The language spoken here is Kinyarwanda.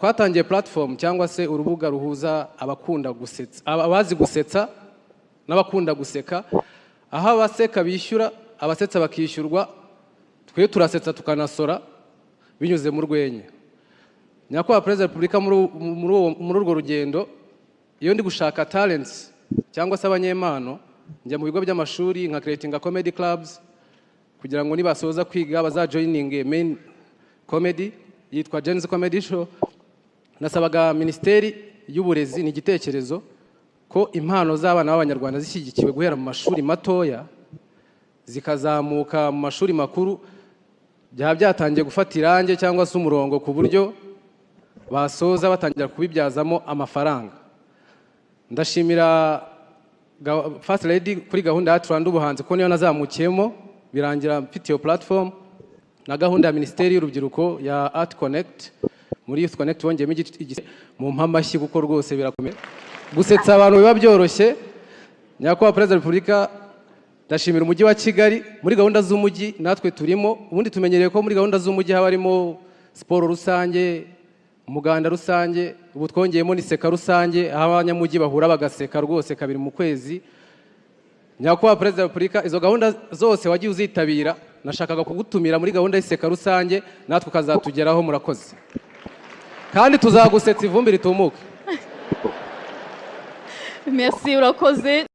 twatangiye platform cyangwa se urubuga ruhuza abakunda gusetsa abazi gusetsa n'abakunda guseka, aho abaseka bishyura abasetsa bakishyurwa, twe turasetsa tukanasora binyuze mu rwenya. Nyakubahwa Perezida wa Repubulika muri urwo rugendo, iyo ndi gushaka talents cyangwa se abanyempano, njya mu bigo by'amashuri nka creating comedy clubs kugira ngo nibasoza kwiga bazajoining main comedy yitwa Jen's Comedy Show. Nasabaga Ministeri y'Uburezi ni igitekerezo ko impano z'abana b'Abanyarwanda zishyigikiwe guhera mu mashuri matoya zikazamuka mu mashuri makuru, byaba byatangiye gufata irange cyangwa se umurongo ku buryo basoza batangira kubibyazamo amafaranga. Ndashimira First Lady kuri gahunda ya Rwanda ubuhanzi ko niyo nazamukiyemo birangira mfite iyo platform, na gahunda ya Ministeri y'Urubyiruko ya Art Connect muri Youth Connect bongeyemo mu mpamashyi kuko rwose birakomeye. Gusetsa abantu biba byoroshye. Nyakubahwa Perezida wa Repubulika, ndashimira umujyi wa Kigali muri gahunda z'umujyi natwe turimo. Ubundi tumenyereye ko muri gahunda z'umujyi haba harimo siporo rusange, umuganda rusange, ubu twongeyemo ni seka rusange aho abanyamujyi bahura bagaseka rwose kabiri mu kwezi. Nyakubahwa Perezida wa Repubulika, izo gahunda zose wagiye uzitabira, nashakaga kugutumira muri gahunda y'iseka rusange natwe ukazatugeraho. Murakoze kandi tuzagusetsa ivumbi ritumuke. Merci, urakoze.